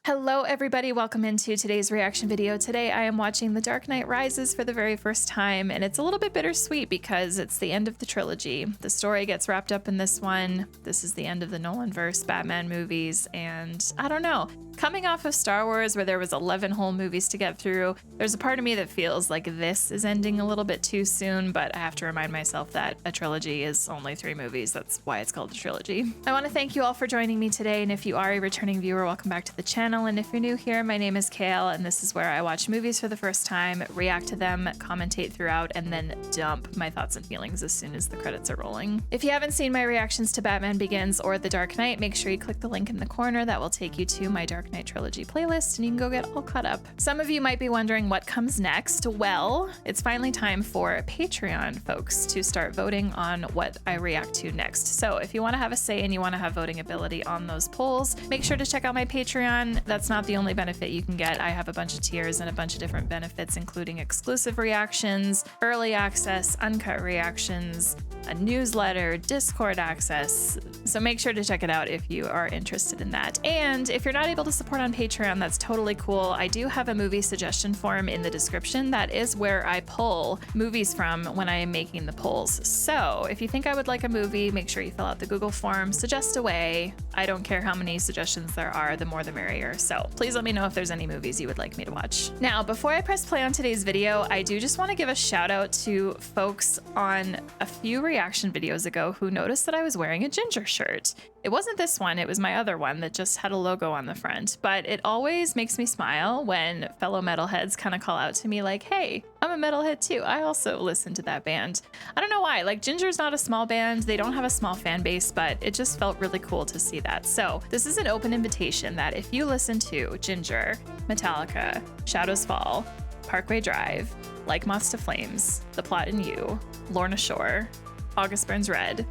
Hello everybody, welcome into today's reaction video. Today I am watching The Dark Knight Rises for the very first time, and it's a little bit bittersweet because it's the end of the trilogy. The story gets wrapped up in this one. This is the end of the Nolanverse Batman movies, and I don't know. Coming off of Star Wars where there was 11 whole movies to get through, there's a part of me that feels like this is ending a little bit too soon, but I have to remind myself that a trilogy is only 3 movies. That's why it's called a trilogy. I want to thank you all for joining me today, and if you are a returning viewer, welcome back to the channel. And if you're new here, my name is Kale, and this is where I watch movies for the first time, react to them, commentate throughout, and then dump my thoughts and feelings as soon as the credits are rolling. If you haven't seen my reactions to Batman Begins or The Dark Knight, make sure you click the link in the corner. That will take you to my Dark Knight Trilogy playlist, and you can go get all caught up. Some of you might be wondering what comes next. Well, it's finally time for Patreon folks to start voting on what I react to next. So if you want to have a say and you want to have voting ability on those polls, make sure to check out my Patreon. That's not the only benefit you can get. I have a bunch of tiers and a bunch of different benefits, including exclusive reactions, early access, uncut reactions, a newsletter, Discord access. So make sure to check it out if you are interested in that. And if you're not able to support on Patreon, that's totally cool. I do have a movie suggestion form in the description. That is where I pull movies from when I am making the polls. So if you think I would like a movie, make sure you fill out the Google form, suggest away. I don't care how many suggestions there are, the more the merrier. So please let me know if there's any movies you would like me to watch. Now, before I press play on today's video, I do just want to give a shout out to folks on a few reaction videos ago who noticed that I was wearing a Ginger shirt. It wasn't this one, it was my other one that just had a logo on the front, but it always makes me smile when fellow metalheads kind of call out to me like, hey, I'm a metalhead too. I also listen to that band. I don't know why, like Ginger's not a small band, they don't have a small fan base, but it just felt really cool to see that. So this is an open invitation that if you listen to Ginger, Metallica, Shadows Fall, Parkway Drive, Like Moths to Flames, The Plot in You, Lorna Shore, August Burns Red,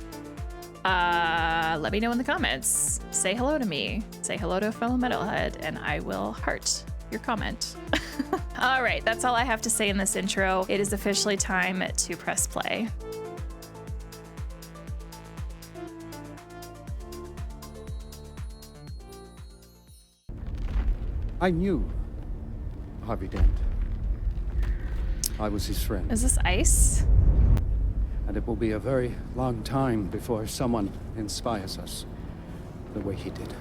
let me know in the comments. Say hello to me. Say hello to a fellow metalhead, and I will heart your comment. All right, that's all I have to say in this intro. It is officially time to press play. I knew Harvey Dent. I was his friend. Is this ice? And it will be a very long time before someone inspires us the way he did.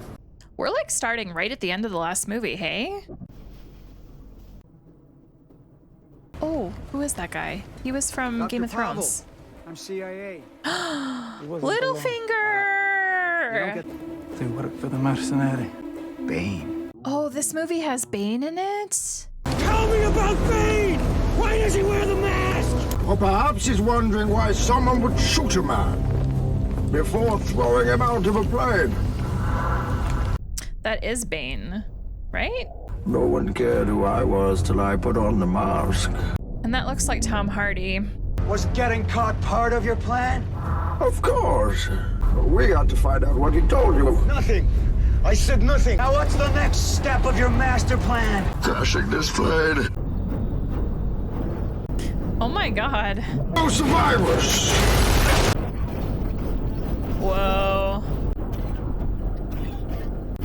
We're like starting right at the end of the last movie, hey? Oh, who is that guy? He was from Dr. Game of Pavel. Thrones. I'm CIA. Littlefinger! They work for the mercenary. Bane. Oh, this movie has Bane in it? Tell me about Bane! Why does he wear the mask? Or perhaps he's wondering why someone would shoot a man before throwing him out of a plane. That is Bane, right? No one cared who I was till I put on the mask. And that looks like Tom Hardy. Was getting caught part of your plan? Of course. We got to find out what he told you. Nothing. I said nothing. Now what's the next step of your master plan? Crashing this plane. Oh my god. No survivors. Whoa.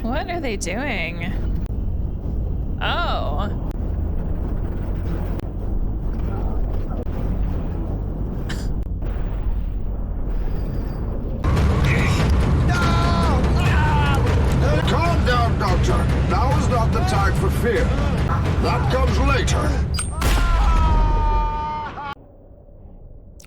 What are they doing? Oh. Calm down, Doctor. Now is not the time for fear. That comes later.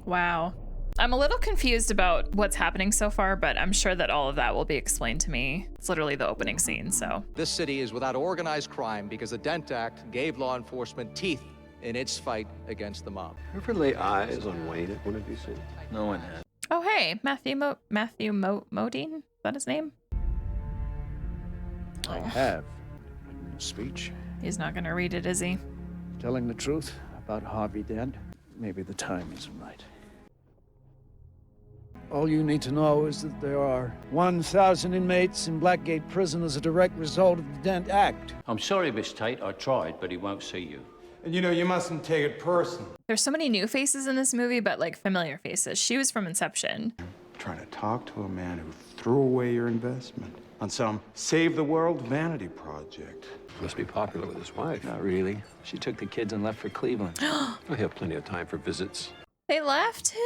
Wow. I'm a little confused about what's happening so far, but I'm sure that all of that will be explained to me. It's literally the opening scene, so. This city is without organized crime because the Dent Act gave law enforcement teeth in its fight against the mob. Ever lay eyes on Wayne at one of these things? No one has. Oh, hey, Matthew Modine? Is that his name? I have written a speech He's not gonna read it, is he? telling the truth about Harvey Dent. Maybe the time isn't right. All you need to know is that there are 1,000 inmates in Blackgate Prison as a direct result of the Dent Act. I'm sorry, Miss Tate. I tried, but he won't see you. And you know, you mustn't take it personal. There's so many new faces in this movie, but like familiar faces. She was from Inception. Trying to talk to a man who threw away your investment. on some save the world vanity project. Must be popular with his wife. Not really. She took the kids and left for Cleveland. He'll have plenty of time for visits. They left him?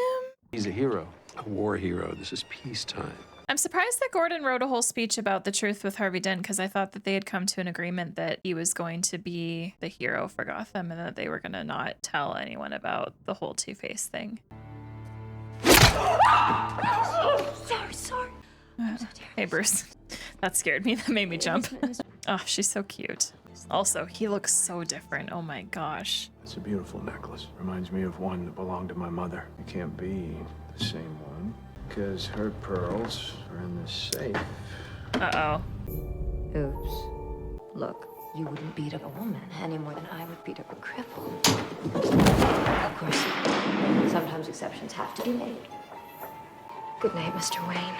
He's a hero. A war hero. This is peacetime. I'm surprised that Gordon wrote a whole speech about the truth with Harvey Dent, because I thought that they had come to an agreement that he was going to be the hero for Gotham and that they were going to not tell anyone about the whole Two-Face thing. Sorry. Hey, Bruce. That scared me. That made me jump. Oh, she's so cute. Also, he looks so different. Oh my gosh. It's a beautiful necklace. Reminds me of one that belonged to my mother. It can't be the same one, because her pearls are in the safe. Uh-oh. Oops. Look, you wouldn't beat up a woman any more than I would beat up a cripple. Of course, sometimes exceptions have to be made. Good night, Mr. Wayne.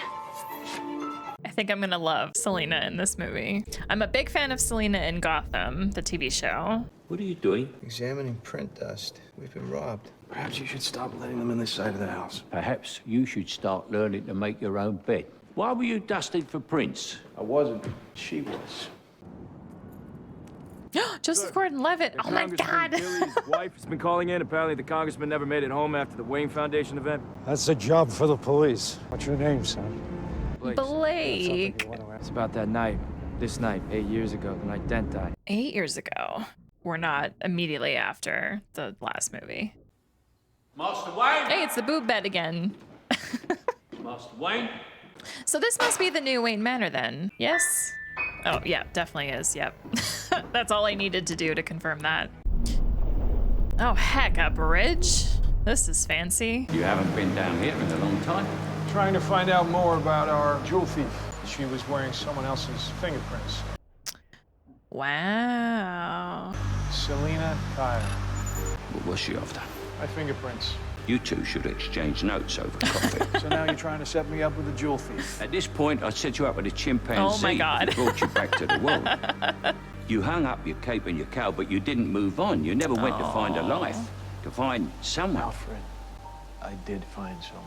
I think I'm gonna love Selena in this movie. I'm a big fan of Selena in Gotham, the TV show. What are you doing? Examining print dust. We've been robbed. Perhaps you should stop letting them in this side of the house. Perhaps you should start learning to make your own bed. Why were you dusting for prints? I wasn't. She was. Joseph Gordon-Levitt. Oh my God. His wife has been calling in. Apparently the congressman never made it home after the Wayne Foundation event. That's a job for the police. What's your name, son? Blake. It's about that night. This night, 8 years ago, the night Dent died. 8 years ago. We're not immediately after the last movie. Master Wayne? Hey, it's the boob bed again. Master Wayne? So this must be the new Wayne Manor then. Yes? Oh, yeah, definitely is. Yep. That's all I needed to do to confirm that. Oh, heck, a bridge? This is fancy. You haven't been down here in a long time. Trying to find out more about our jewel thief. She was wearing someone else's fingerprints. Wow. Selena Kyle. What was she after? My fingerprints. You two should exchange notes over coffee. So now you're trying to set me up with a jewel thief. At this point, I'd set you up with a chimpanzee. Oh my God. That brought you back to the world. You hung up your cape and your cowl, but you didn't move on. You never went to find a life, to find someone. Alfred, I did find someone.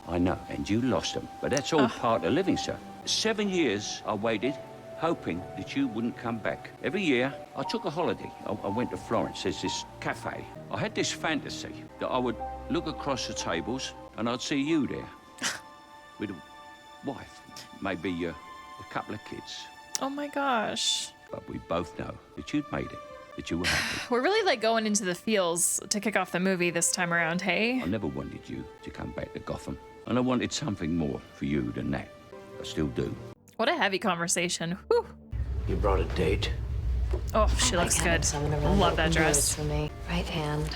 I know, and you lost them. But that's all part of living, sir. 7 years I waited, hoping that you wouldn't come back. Every year, I took a holiday. I went to Florence. There's this cafe. I had this fantasy that I would look across the tables and I'd see you there with a wife, maybe a couple of kids. Oh my gosh. But we both know that you'd made it, that you were happy. We're really like going into the feels to kick off the movie this time around, hey? I never wanted you to come back to Gotham, and I wanted something more for you than that. I still do. What a heavy conversation. Whew. You brought a date? Oh, she looks good. Love that dress. For me. Right hand,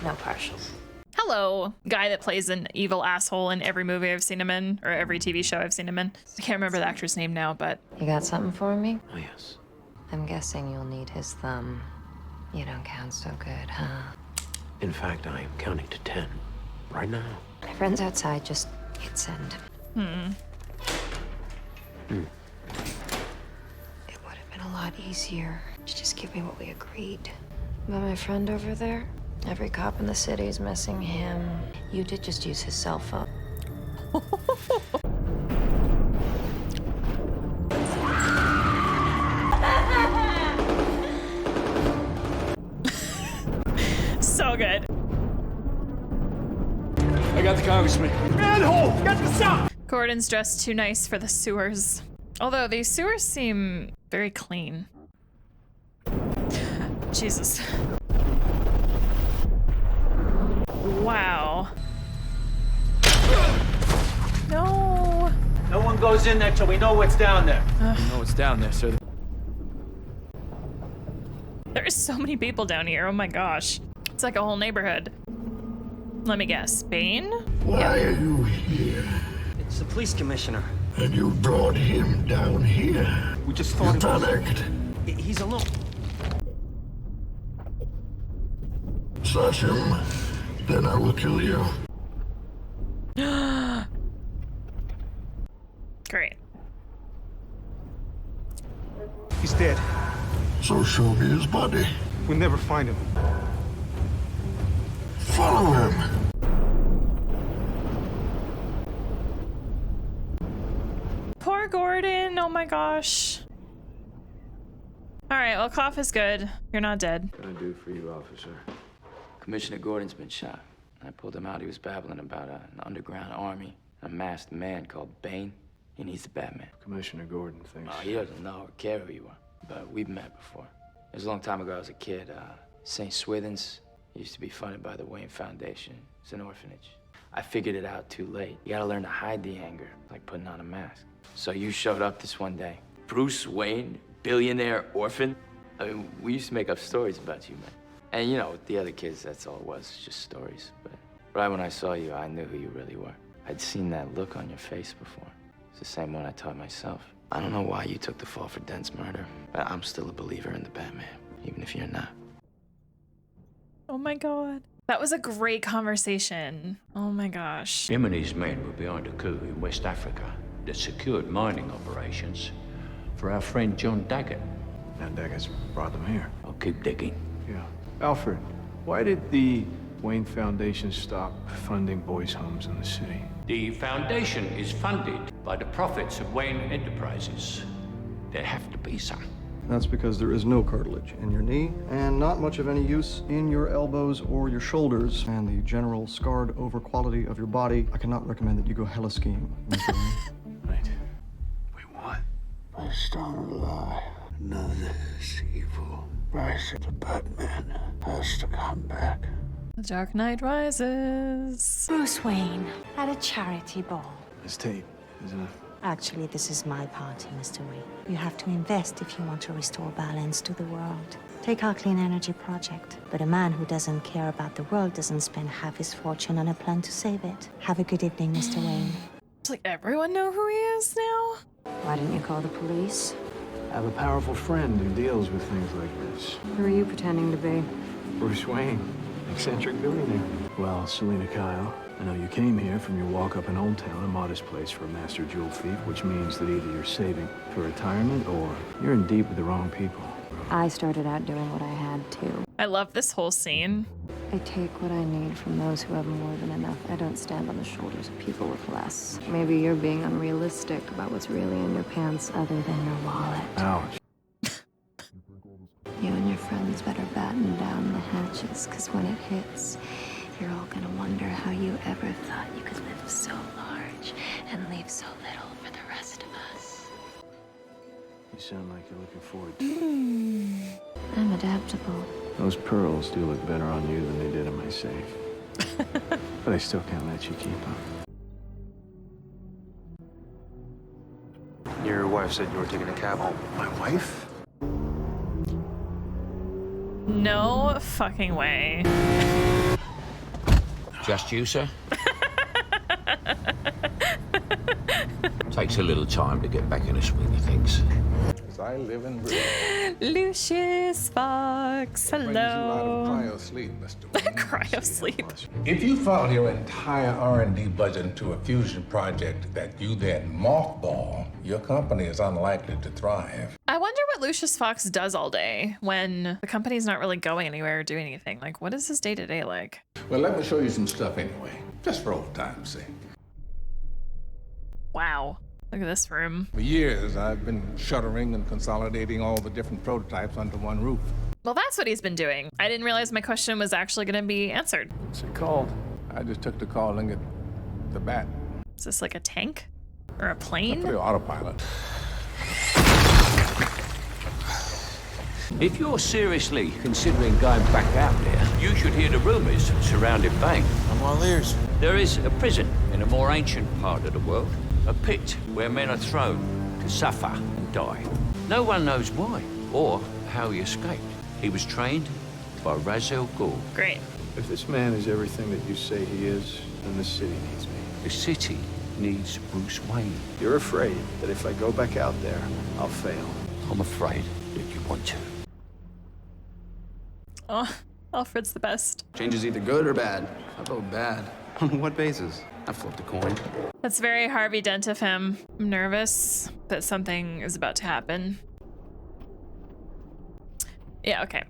no partials. Hello, guy that plays an evil asshole in every movie I've seen him in, or every TV show I've seen him in. I can't remember the actor's name now, but... You got something for me? Oh, yes. I'm guessing you'll need his thumb. You don't count so good, huh? In fact, I am counting to 10 right now. My friend's outside, just hit send. It would have been a lot easier to just give me what we agreed. But my friend over there, every cop in the city is missing him. You did just use his cell phone. So good. I got the congressman. Manhole! Get this out! Gordon's dressed too nice for the sewers. Although these sewers seem very clean. Jesus. Wow. No. No one goes in there till we know what's down there. We know what's down there, sir. There's so many people down here. Oh my gosh. It's like a whole neighborhood. Let me guess. Bane? Why are you here? It's the police commissioner. And you brought him down here. We just You thought panicked. he's alone. Search him. Then I will kill you. Great. He's dead. So show me his body. We'll never find him. Follow him. Poor Gordon. Oh my gosh. All right, well, cough is good. You're not dead. What can I do for you, officer? Commissioner Gordon's been shot. I pulled him out. He was babbling about an underground army, a masked man called Bane. He needs the Batman. Commissioner Gordon thinks... Oh, he doesn't know or care who you are, but we've met before. It was a long time ago. I was a kid. St. Swithin's used to be funded by the Wayne Foundation. It's an orphanage. I figured it out too late. You gotta learn to hide the anger, like putting on a mask. So you showed up this one day. Bruce Wayne, billionaire orphan. I mean, we used to make up stories about you, man. And you know, with the other kids, that's all it was, just stories. But right when I saw you, I knew who you really were. I'd seen that look on your face before. It's the same one I taught myself. I don't know why you took the fall for Dent's murder, but I'm still a believer in the Batman, even if you're not. Oh my God. That was a great conversation. Oh my gosh. Him and his men were behind a coup in West Africa that secured mining operations for our friend John Daggett. And Daggett's brought them here. I'll keep digging. Yeah. Alfred, why did the Wayne Foundation stop funding boys' homes in the city? The foundation is funded by the profits of Wayne Enterprises. There have to be some. That's because there is no cartilage in your knee and not much of any use in your elbows or your shoulders. And the general scarred over quality of your body, I cannot recommend that you go hella skiing. Right. Wait, what? Based on a lie. None of this evil. Rise the Batman has to come back. The Dark Knight Rises. Bruce Wayne at a charity ball. It's tape, isn't it? Actually, this is my party, Mr. Wayne. You have to invest if you want to restore balance to the world. Take our clean energy project. But a man who doesn't care about the world doesn't spend half his fortune on a plan to save it. Have a good evening, Mr. Wayne. It's like everyone know who he is now? Why didn't you call the police? I have a powerful friend who deals with things like this. Who are you pretending to be? Bruce Wayne, eccentric billionaire. Well, Selina Kyle, I know you came here from your walk up in Old Town, a modest place for a master jewel thief, which means that either you're saving for retirement or you're in deep with the wrong people. I started out doing what I had to. I love this whole scene. I take what I need from those who have more than enough. I don't stand on the shoulders of people with less. Maybe you're being unrealistic about what's really in your pants other than your wallet. Ouch. You and your friends better batten down the hatches, because when it hits, you're all gonna wonder how you ever thought you could live so large and leave so little for the rest of us. You sound like you're looking forward to it. I'm adaptable. Those pearls do look better on you than they did in my safe. But I still can't let you keep them. Your wife said you were taking a cab home. My wife? No fucking way. Just you, sir? Takes a little time to get back in the swing of things. I live and breathe. Lucius Fox, hello. Cryo sleep, Mr. Wayne. Cryo sleep. If you funnel your entire R&D budget into a fusion project that you then mothball, your company is unlikely to thrive. I wonder what Lucius Fox does all day when the company's not really going anywhere or doing anything. Like, what is his day-to-day like? Well, let me show you some stuff anyway, just for old time's sake. Wow. Look at this room. For years, I've been shuttering and consolidating all the different prototypes under one roof. Well, that's what he's been doing. I didn't realize my question was actually going to be answered. What's it called? I just took to calling it the Bat. Is this like a tank? Or a plane? For the autopilot. If you're seriously considering going back out there, you should hear the rumors surrounding Bane. I'm all ears. There is a prison in a more ancient part of the world, a pit where men are thrown to suffer and die. No one knows why or how he escaped. He was trained by Ra's al Ghul. Great. If this man is everything that you say he is, then the city needs me. The city needs Bruce Wayne. You're afraid that if I go back out there, I'll fail. I'm afraid that you want to. Oh, Alfred's the best. Change is either good or bad. I vote bad. On what basis? I flipped a coin. That's very Harvey Dent of him. I'm nervous that something is about to happen. Yeah, okay.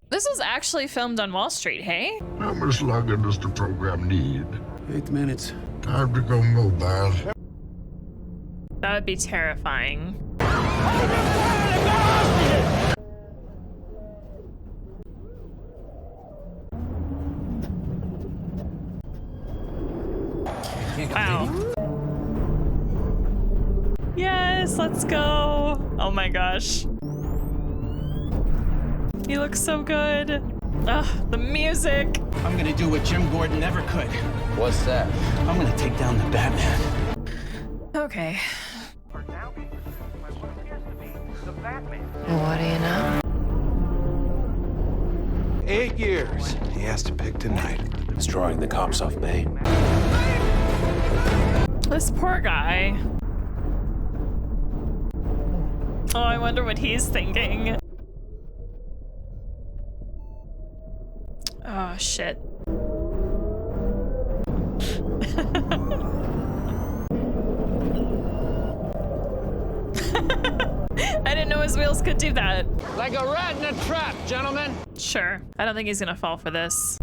This was actually filmed on Wall Street, hey? How much longer does the program need? 8 minutes. Time to go mobile. That would be terrifying. Wow. Yes, let's go. Oh my gosh. He looks so good. Ugh, the music. I'm gonna do what Jim Gordon never could. What's that? I'm gonna take down the Batman. Okay. What do you know? 8 years. He has to pick tonight. Destroying the cops off Maine. This poor guy. Oh, I wonder what he's thinking. Oh, shit. I didn't know his wheels could do that. Like a rat in a trap, gentlemen. Sure. I don't think he's gonna fall for this.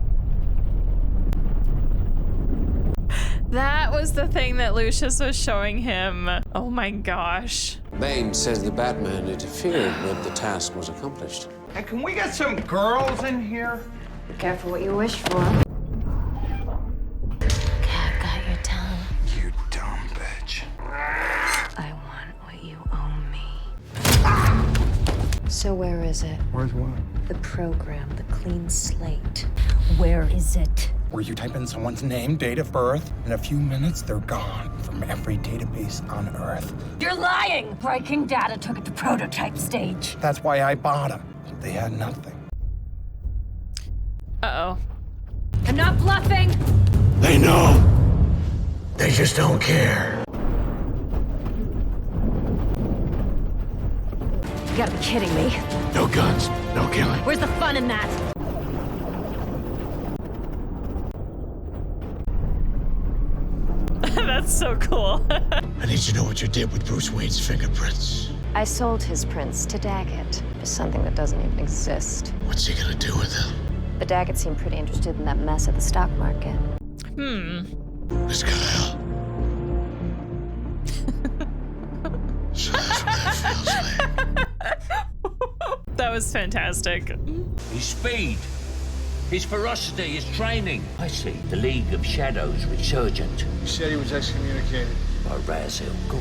That was the thing that Lucius was showing him. Oh my gosh. Bane says the Batman interfered when the task was accomplished. Hey, can we get some girls in here? Be careful what you wish for. Cat got your tongue. You dumb bitch. I want what you owe me. So where is it? Where's what? The program, the clean slate. Where is it? Where you type in someone's name, date of birth, in a few minutes they're gone from every database on Earth. You're lying! Breaking Data took it to prototype stage. That's why I bought them. They had nothing. Uh-oh. I'm not bluffing! They know. They just don't care. You gotta be kidding me. No guns, no killing. Where's the fun in that? That's so cool. I need to know what you did with Bruce Wayne's fingerprints. I sold his prints to Daggett. It's something that doesn't even exist. What's he gonna do with them? But Daggett seemed pretty interested in that mess at the stock market. Miss Kyle. So that's what that feels like. That was fantastic. His speed, his ferocity, his training. I see the League of Shadows resurgent. You said he was excommunicated. By Ra's al Ghul.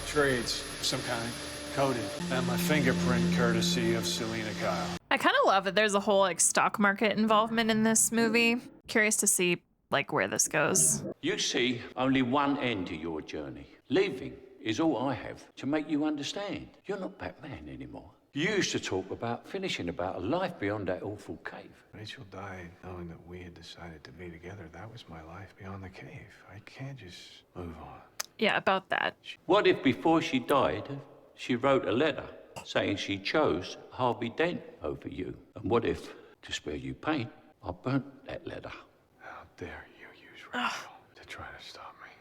Trades of some kind. Coded. And my fingerprint courtesy of Selena Kyle. I kind of love that there's a whole like stock market involvement in this movie. Curious to see like where this goes. You see only one end to your journey. Leaving is all I have to make you understand. You're not Batman anymore. You used to talk about finishing about a life beyond that awful cave. Rachel died knowing that we had decided to be together. That was my life beyond the cave. I can't just move on. Yeah, about that. What if before she died, she wrote a letter saying she chose Harvey Dent over you? And what if, to spare you pain, I burnt that letter? How dare you use Rachel to try to stop me?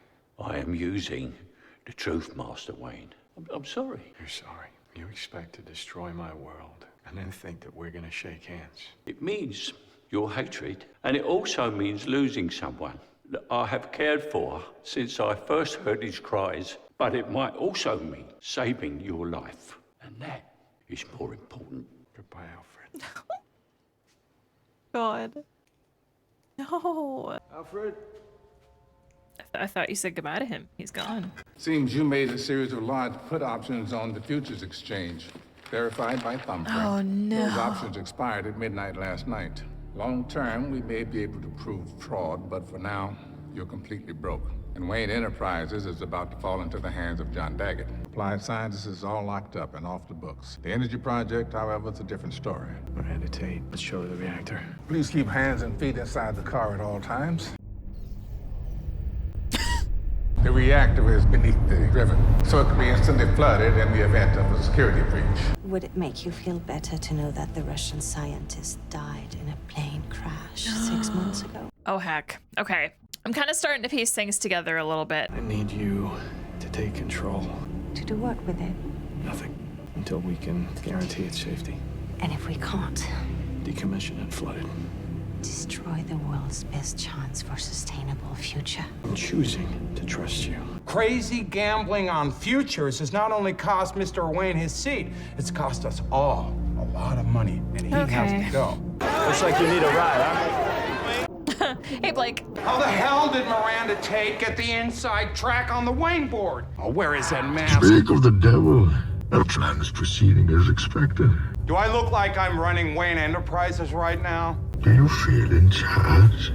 I am using the truth, Master Wayne. I'm sorry. You're sorry. You expect to destroy my world and then think that we're gonna shake hands. It means your hatred, and it also means losing someone that I have cared for since I first heard his cries. But it might also mean saving your life, and that is more important. Goodbye, Alfred. God. No. Alfred? I thought you said goodbye to him. He's gone. Seems you made a series of large put options on the futures exchange, verified by Thumbprint. Oh, no. Those options expired at midnight last night. Long term, we may be able to prove fraud, but for now, you're completely broke. And Wayne Enterprises is about to fall into the hands of John Daggett. Applied Sciences is all locked up and off the books. The energy project, however, is a different story. Miranda Tate, let's show her the reactor. Please keep hands and feet inside the car at all times. The reactor is beneath the river, so it can be instantly flooded in the event of a security breach. Would it make you feel better to know that the Russian scientist died in a plane crash 6 months ago? Oh, heck. Okay. I'm kind of starting to piece things together a little bit. I need you to take control. To do what with it? Nothing. Until we can guarantee its safety. And if we can't? Decommission and flood it. Destroy the world's best chance for sustainable future. I'm choosing to trust you. Crazy gambling on futures has not only cost Mr. Wayne his seat, it's cost us all a lot of money, and he has to go. Looks like you need a ride, huh? Hey, Blake. How the hell did Miranda Tate get the inside track on the Wayne board? Oh, where is that mask? Speak of the devil. Our plan is proceeding as expected. Do I look like I'm running Wayne Enterprises right now? Do you feel in charge?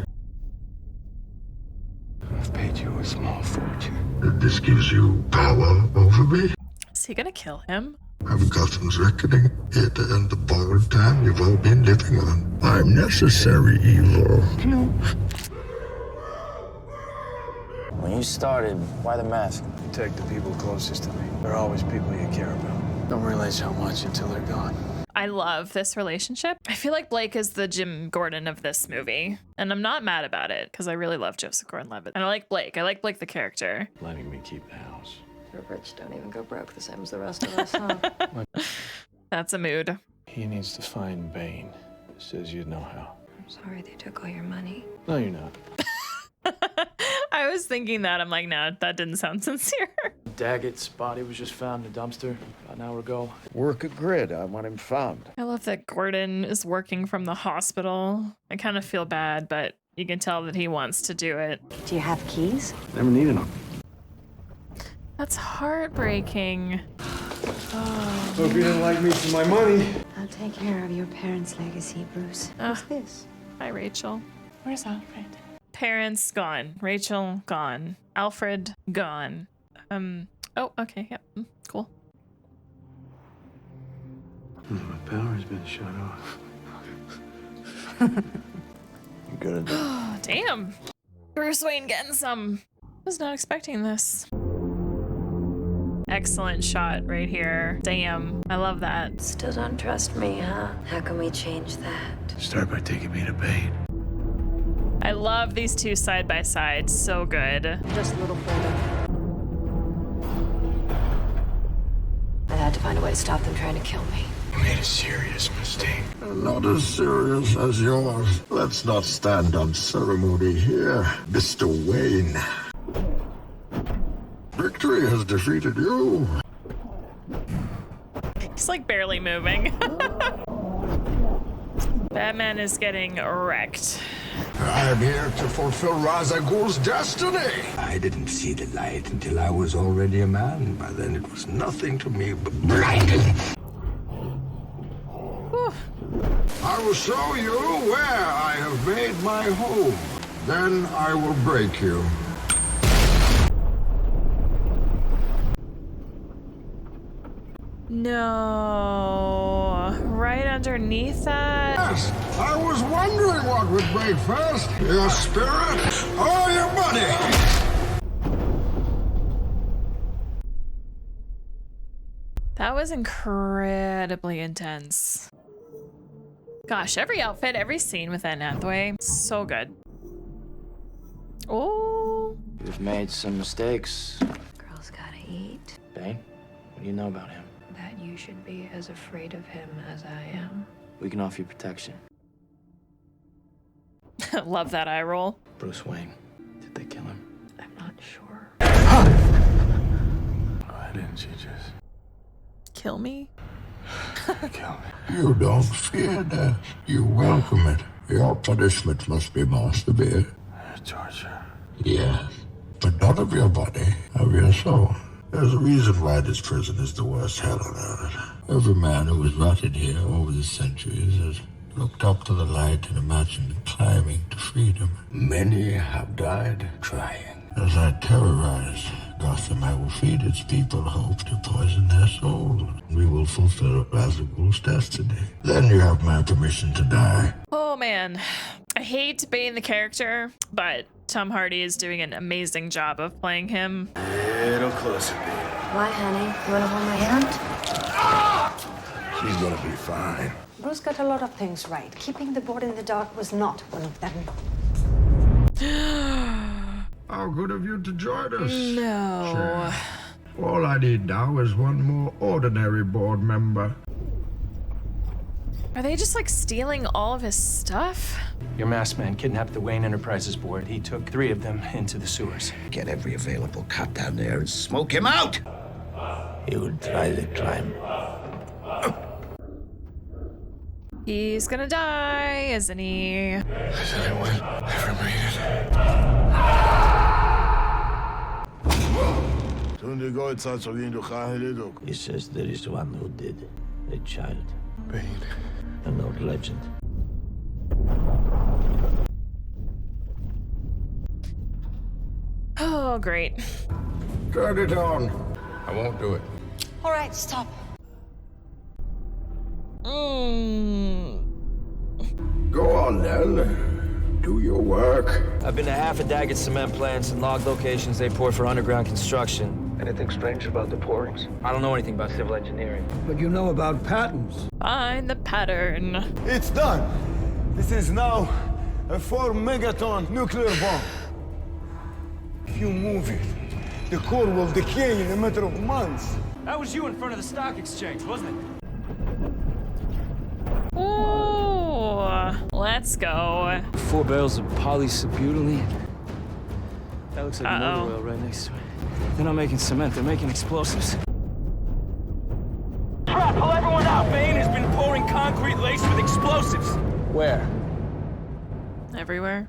I've paid you a small fortune. This gives you power over me? Is he gonna kill him? I've Gotham's reckoning here to end the borrowed time you've all been living on. I'm necessary evil. No. When you started, why the mask? Protect the people closest to me. They're always people you care about. Don't realize how much until they're gone. I love this relationship. I feel like Blake is the Jim Gordon of this movie, and I'm not mad about it because I really love Joseph Gordon-Levitt. And I like Blake. I like Blake the character. Letting me keep the house. You're rich, don't even go broke the same as the rest of us, huh? That's a mood. He needs to find Bane. Says you'd know how. I'm sorry they took all your money. No, you're not. I was thinking that. I'm like, no, that didn't sound sincere. Daggett's body was just found in a dumpster about an hour ago. Work a grid. I want him found. I love that Gordon is working from the hospital. I kind of feel bad, but you can tell that he wants to do it. Do you have keys? Never needed them. That's heartbreaking. Oh. Hope you didn't like me for my money. I'll take care of your parents' legacy, Bruce. What's this? Hi, Rachel. Where's Alfred? Parents gone. Rachel gone. Alfred gone. Oh, okay, yep, cool. My power's been shut off. You gotta do. Damn. Bruce Wayne getting some. I was not expecting this. Excellent shot right here. Damn, I love that. Still don't trust me, huh? How can we change that? Start by taking me to Bane. I love these two side by side. So good. Just a little further. I had to find a way to stop them trying to kill me. You made a serious mistake. Not as serious as yours. Let's not stand on ceremony here, Mr. Wayne. Victory has defeated you. He's like barely moving. Batman is getting wrecked. I'm here to fulfill Ra's al Ghul's destiny. I didn't see the light until I was already a man. By then it was nothing to me but blinding. I will show you where I have made my home. Then I will break you. No, right underneath that. Yes, I was wondering what would break first, your spirit or your body. That was incredibly intense. Gosh, every outfit, every scene with Anne Hathaway, so good. Oh. You've made some mistakes. Girls gotta eat. Bane, what do you know about him? That you should be as afraid of him as I am. We can offer you protection. Love that eye roll. Bruce Wayne, did they kill him? I'm not sure. Why didn't you just kill me? kill me? You don't fear death. You welcome it. Your punishment must be more severe. Torture. Yes, but not of your body, of your soul. There's a reason why this prison is the worst hell on earth. Every man who has rotted here over the centuries has looked up to the light and imagined climbing to freedom. Many have died trying. As I terrorize Gotham, I will feed its people hope to poison their souls. We will fulfill Ra's al Ghul's destiny. Then you have my permission to die. Oh man, I hate Bane the character, but Tom Hardy is doing an amazing job of playing him. Little closer, baby. Why, honey? You wanna hold my hand? She's gonna be fine. Bruce got a lot of things right. Keeping the board in the dark was not one of them. How good of you to join us. No. Sure. All I need now is one more ordinary board member. Are they just like stealing all of his stuff? Your masked man kidnapped the Wayne Enterprises board. He took 3 of them into the sewers. Get every available cop down there and smoke him out. He will try the climb. He's gonna die, isn't he? Has anyone ever made it? He says there is one who did. A child. Bane. An old legend. Oh, great. Turn it on. I won't do it. All right, stop. Go on then. Do your work. I've been to half a Daggett cement plants and log locations they pour for underground construction. Anything strange about the pourings? I don't know anything about civil engineering. But you know about patterns. Find the pattern. It's done. This is now a 4-megaton nuclear bomb. If you move it, the core will decay in a matter of months. That was you in front of the stock exchange, wasn't it? Ooh, let's go. 4 barrels of polysubutylene. That looks like motor oil right next to it. They're not making cement, they're making explosives. Trap, pull everyone out! Bane has been pouring concrete laced with explosives. Where? Everywhere.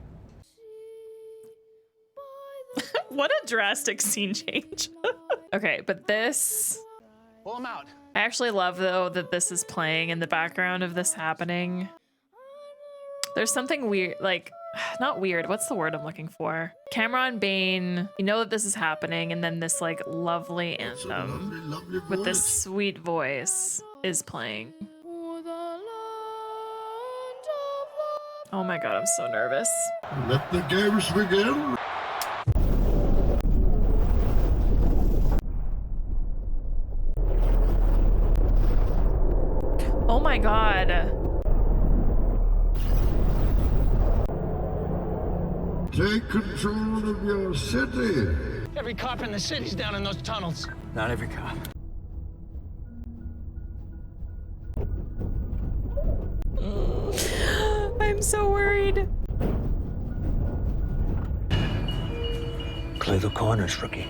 What a drastic scene change. Okay, but this... Pull him out. I actually love, though, that this is playing in the background of this happening. There's something weird, like, not weird, what's the word I'm looking for? Cameron Bane, you know that this is happening, and then this, like, lovely anthem with this sweet voice is playing. Oh my god, I'm so nervous. Let the games begin. Oh my god. Take control of your city. Every cop in the city's down in those tunnels. Not every cop. I'm so worried. Clear the corners, rookie.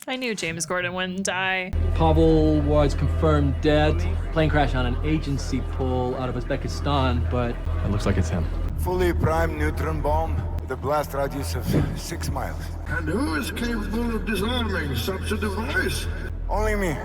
I knew James Gordon wouldn't die. Pavel was confirmed dead. Plane crash on an agency pull out of Uzbekistan, but It looks like it's him. Fully primed neutron bomb with a blast radius of 6 miles. And who is capable of disarming such a device? Only me.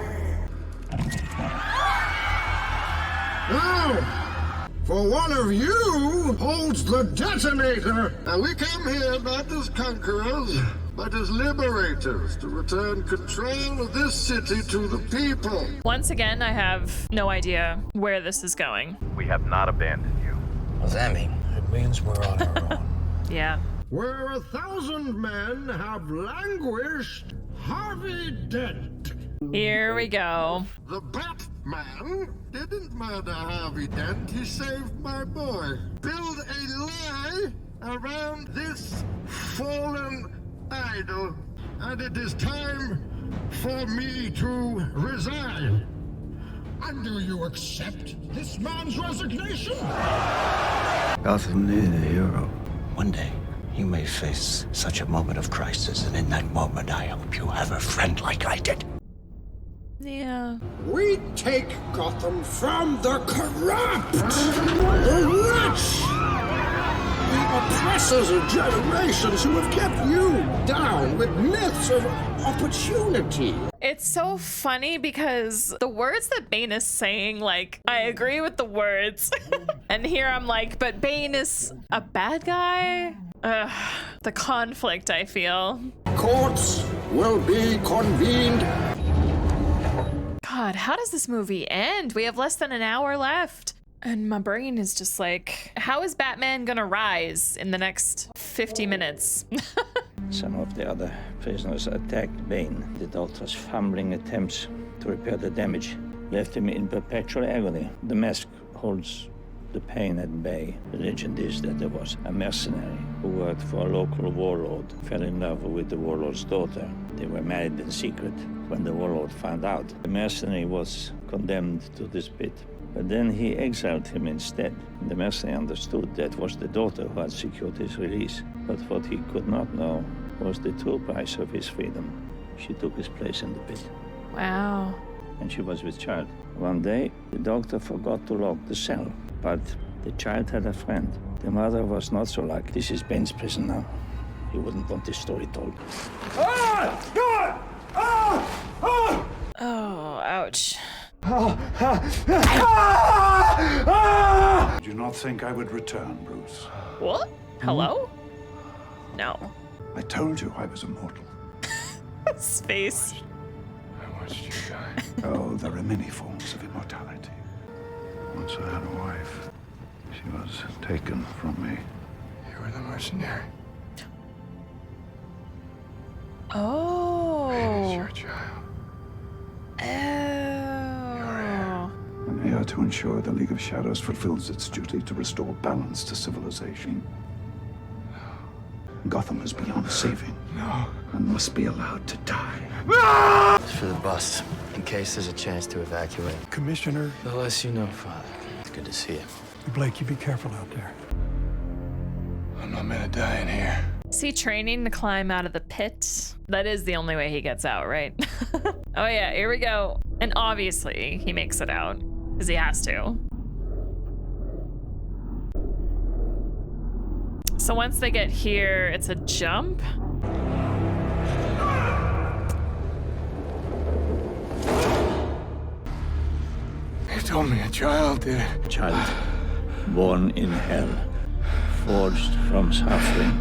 Now, for one of you holds the detonator, and we come here not as conquerors, but as liberators to return control of this city to the people. Once again, I have no idea where this is going. We have not abandoned you. What does that mean? It means we're on our own. Yeah. Where 1,000 men have languished, Harvey Dent. Here we go. The Batman didn't murder Harvey Dent, he saved my boy. Build a lie around this fallen idol, and it is time for me to resign. And do you accept this man's resignation? Gotham needed a hero. One day, you may face such a moment of crisis, and in that moment, I hope you have a friend like I did. Yeah. We take Gotham from the corrupt, the rich, the oppressors of generations who have kept you down with myths of opportunity. It's so funny because the words that Bane is saying, like, I agree with the words. And here I'm like, but Bane is a bad guy? Ugh, the conflict, I feel. Courts will be convened. God, how does this movie end? We have less than an hour left. And my brain is just like, how is Batman gonna rise in the next 50 minutes? Some of the other prisoners attacked Bane. The doctor's fumbling attempts to repair the damage left him in perpetual agony. The mask holds the pain at bay. The legend is that there was a mercenary who worked for a local warlord, fell in love with the warlord's daughter. They were married in secret. When the warlord found out, the mercenary was condemned to this pit. But then he exiled him instead. The mercenary understood that was the daughter who had secured his release. But what he could not know was the true price of his freedom. She took his place in the pit. Wow. And she was with child. One day, the doctor forgot to lock the cell, but the child had a friend. The mother was not so lucky. This is Bane's prison now. He wouldn't want this story told. Oh, ouch. Did you not think I would return, Bruce? What? Hello? No. I told you I was immortal. His face. I watched you die. Oh, there are many forms of immortality. Once I had a wife. She was taken from me. You were the mercenary. Oh. Wayne is your child. Oh. I'm here to ensure the League of Shadows fulfills its duty to restore balance to civilization. Gotham is beyond saving. No. And must be allowed to die. It's for the bus, in case there's a chance to evacuate. Commissioner. The less you know, Father. It's good to see you. Blake, you be careful out there. I'm not meant to die in here. Is he training to climb out of the pit? That is the only way he gets out, right? Oh yeah, here we go. And obviously he makes it out, because he has to. So once they get here, it's a jump? You told me a child did it. Child, born in hell, forged from suffering,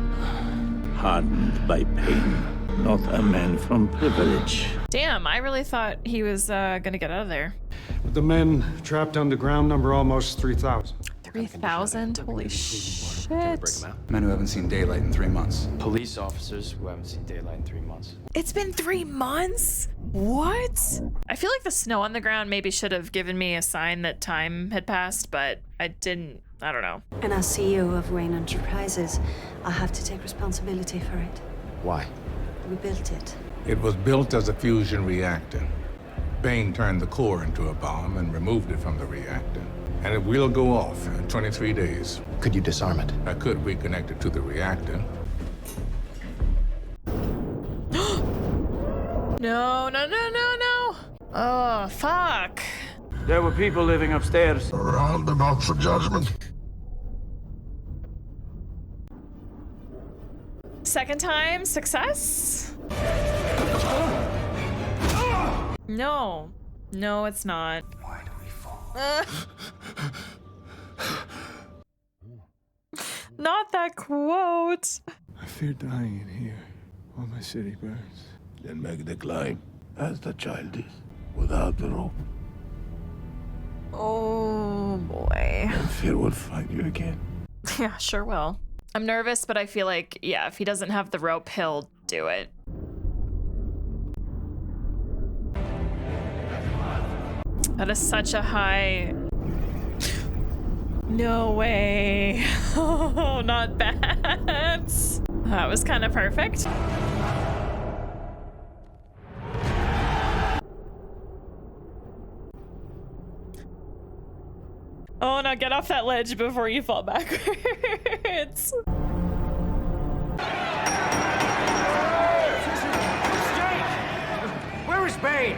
hardened by pain, not a man from privilege. Damn, I really thought he was gonna get out of there. With the men trapped underground, number almost 3,000. 3,000? Holy shit. Men who haven't seen daylight in 3 months. Police officers who haven't seen daylight in 3 months. It's been 3 months? What? I feel like the snow on the ground maybe should have given me a sign that time had passed, but I didn't. I don't know. And as CEO of Wayne Enterprises, I have to take responsibility for it. Why? We built it. It was built as a fusion reactor. Bane turned the core into a bomb and removed it from the reactor. And it will go off in 23 days. Could you disarm it? I could reconnect it to the reactor. No, no, no, no, no. Oh, fuck. There were people living upstairs. Around and out for judgment. Second time, success? No. No, it's not. Why do we fall? Not that quote. I fear dying in here while my city burns. Then make the climb, as the child is, without the rope. Oh, boy. And fear will find you again. Yeah, sure will. I'm nervous, but I feel like, yeah, if he doesn't have the rope, he'll do it. That is such a high... No way. Oh, not bats. That was kind of perfect. Oh, now get off that ledge before you fall backwards. Where is Bane?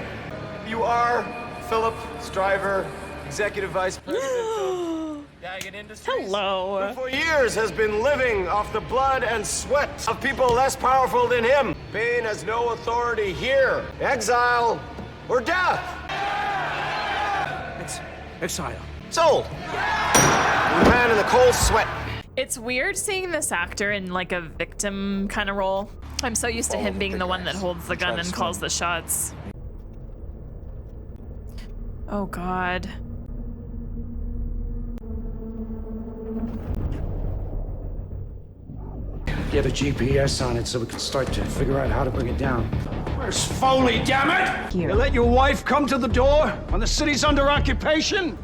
You are Philip Stryver, Executive Vice President of Daggett Industries. Hello. Who for years has been living off the blood and sweat of people less powerful than him. Bane has no authority here. Exile or death. Exile. Sold. The man in the cold sweat. It's weird seeing this actor in like a victim kind of role. I'm so used to him being the one that holds the gun and calls the shots. Oh God. Get a GPS on it so we can start to figure out how to bring it down. Where's Foley, damn it? You let your wife come to the door when the city's under occupation?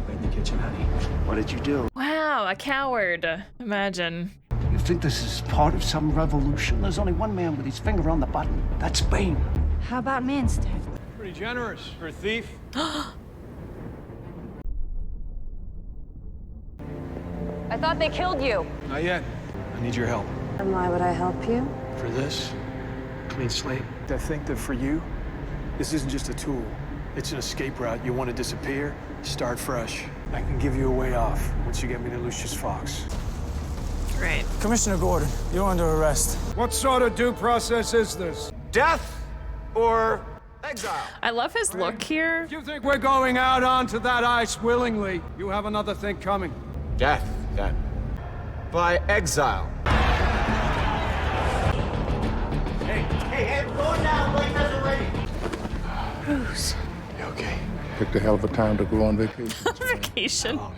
In the kitchen, honey. What did you do? Wow, a coward. Imagine. You think this is part of some revolution? There's only one man with his finger on the button. That's Bane. How about me instead? Pretty generous for a thief. thought they killed you. Not yet. I need your help. And why would I help you? For this, clean slate. I think that for you, this isn't just a tool. It's an escape route. You want to disappear, start fresh. I can give you a way off once you get me to Lucius Fox. Great. Commissioner Gordon, you're under arrest. What sort of due process is this? Death or exile? I love his look here. If you think we're going out onto that ice willingly, you have another thing coming. Death, then. By exile. Hey, go now, Blake doesn't ready. Bruce. You okay? Picked a hell of a time to go on vacation. Vacation. Bomb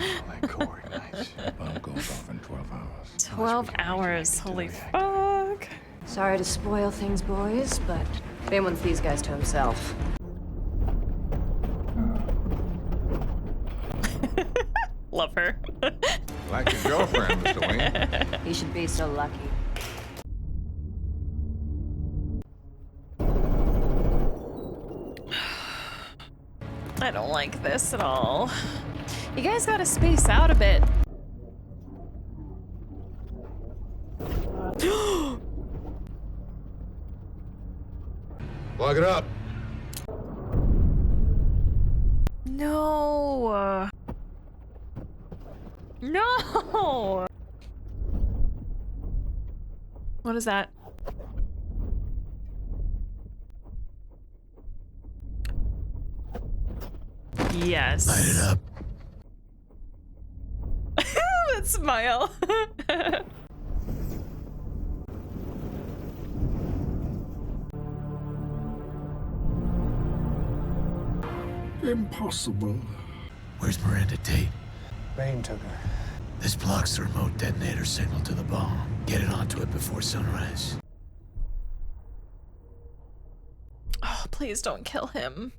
goes off in 12 hours. 12 hours. Holy fuck. Sorry to spoil things, boys, but Bane wants these guys to himself. Love her. Like your girlfriend, Mr. Wayne. He should be so lucky. I don't like this at all. You guys gotta space out a bit. Plug it up. No. No. What is that? Yes. Light it up. That smile. Impossible. Where's Miranda Tate? Bane took her. This blocks the remote detonator signal to the bomb. Get it onto it before sunrise. Oh, please don't kill him.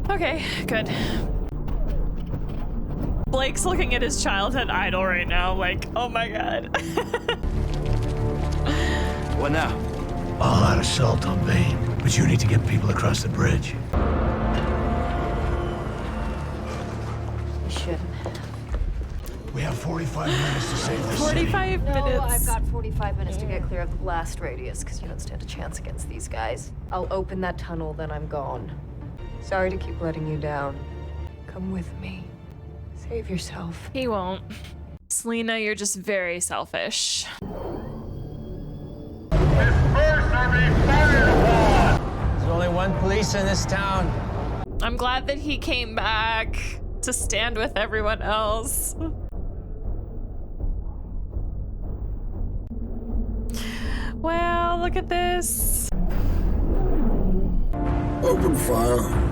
Okay, good. Blake's looking at his childhood idol right now, like, oh my god. What now? All-out assault on Bane, but you need to get people across the bridge. You shouldn't have. We have 45 minutes to save this 45 No, minutes. I've got 45 minutes to get clear of the blast radius, because you don't stand a chance against these guys. I'll open that tunnel, then I'm gone. Sorry to keep letting you down. Come with me. Save yourself. He won't. Selena, you're just very selfish. There's only one police in this town. I'm glad that he came back to stand with everyone else. Wow, look at this. Open fire.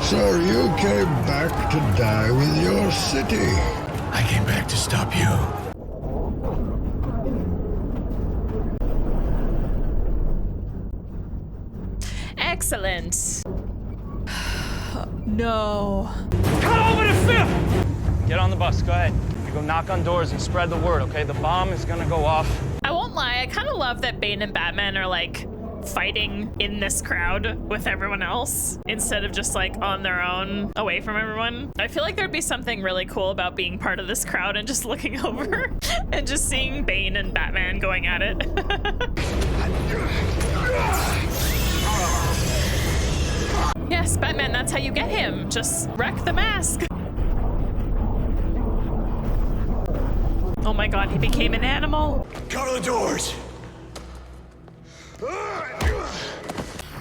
So you came back to die with your city. I came back to stop you. Excellent. No. Cut over the fifth! Get on the bus, go ahead. You go knock on doors and spread the word, okay? The bomb is gonna go off. I won't lie, I kind of love that Bane and Batman are like fighting in this crowd with everyone else instead of just like on their own away from everyone. I feel like there'd be something really cool about being part of this crowd and just looking over and just seeing Bane and Batman going at it. Yes, Batman, that's how you get him. Just wreck the mask. Oh my god, he became an animal. Cover the doors.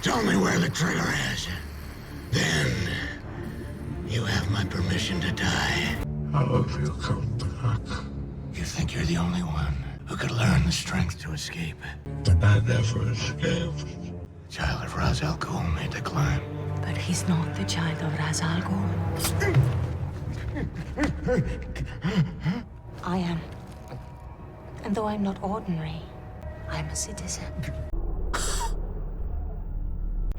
Tell me where the traitor is. Then you have my permission to die. How have you come back? You think you're the only one who could learn the strength to escape? But I never escaped. The child of Ra's al Ghul made the climb. But he's not the child of Ra's al Ghul. I am. And though I'm not ordinary, I'm a citizen.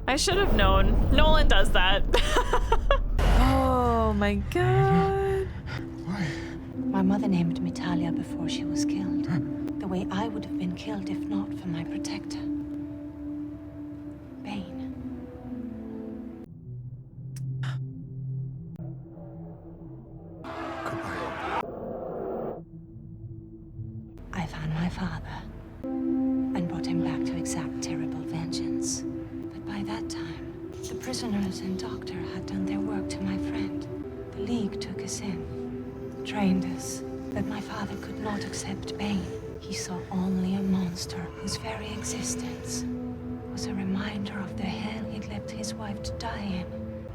I should have known. Nolan does that. Oh my god. My mother named me Talia before she was killed. The way I would have been killed if not for my protector. Bane. I found my father and brought him back to exact terrible vengeance. But by that time, the prisoners and doctor had done their work to my friend. The League took us in, trained us, but my father could not accept Bane. He saw only a monster whose very existence was a reminder of the hell he'd left his wife to die in.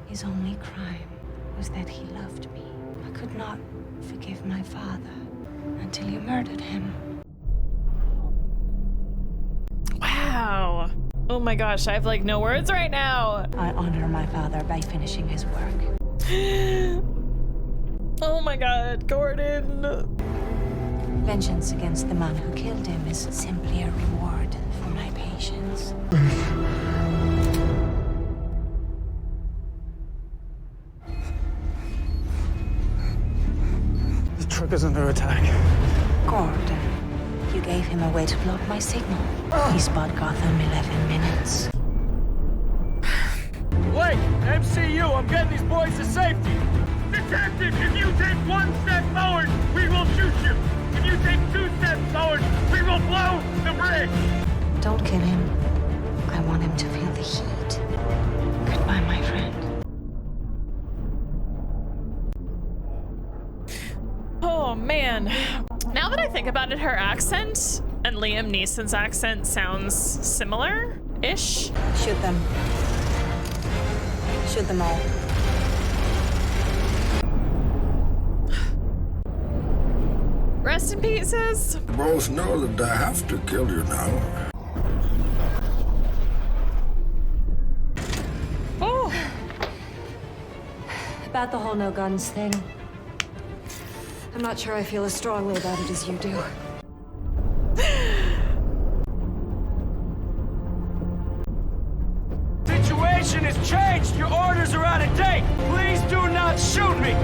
His only crime was that he loved me. I could not forgive my father until you murdered him. Wow. Oh my gosh, I have like no words right now. I honor my father by finishing his work. Oh my God, Gordon. Vengeance against the man who killed him is simply a reward for my patience. The truck is under attack. Gordon, you gave him a way to block my signal. He spot Gotham 11 minutes. Wait, MCU, I'm getting these boys to safety. Detective, if you take 1 step forward, we will shoot you. If you take 2 steps forward, we will blow the bridge. Don't kill him. I want him to feel the heat. Goodbye, my friend. Oh man. Now that I think about it, her accent and Liam Neeson's accent sounds similar-ish. Shoot them. Shoot them all. Rest in pieces. You both know that I have to kill you now. Oh. About the whole no guns thing. I'm not sure I feel as strongly about it as you do. Situation has changed. Your orders are out of date. Please do not shoot me.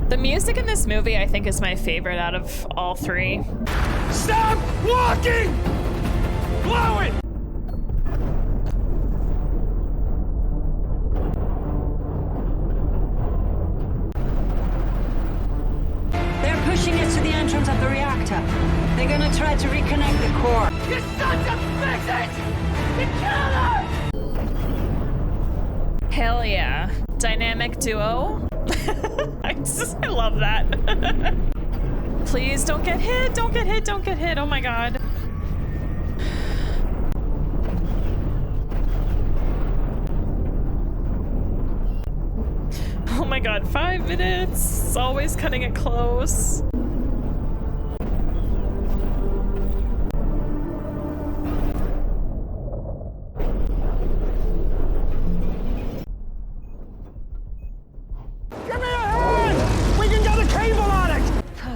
The music in this movie, I think, is my favorite out of all three. Stop walking! Blow it! They're pushing us to the entrance of the reactor. They're gonna try to reconnect the core. You sons of bitches! You killed her! Hell yeah. Dynamic duo. I love that. Please don't get hit, don't get hit, don't get hit. Oh my God. Oh my God, 5 minutes. Always cutting it close.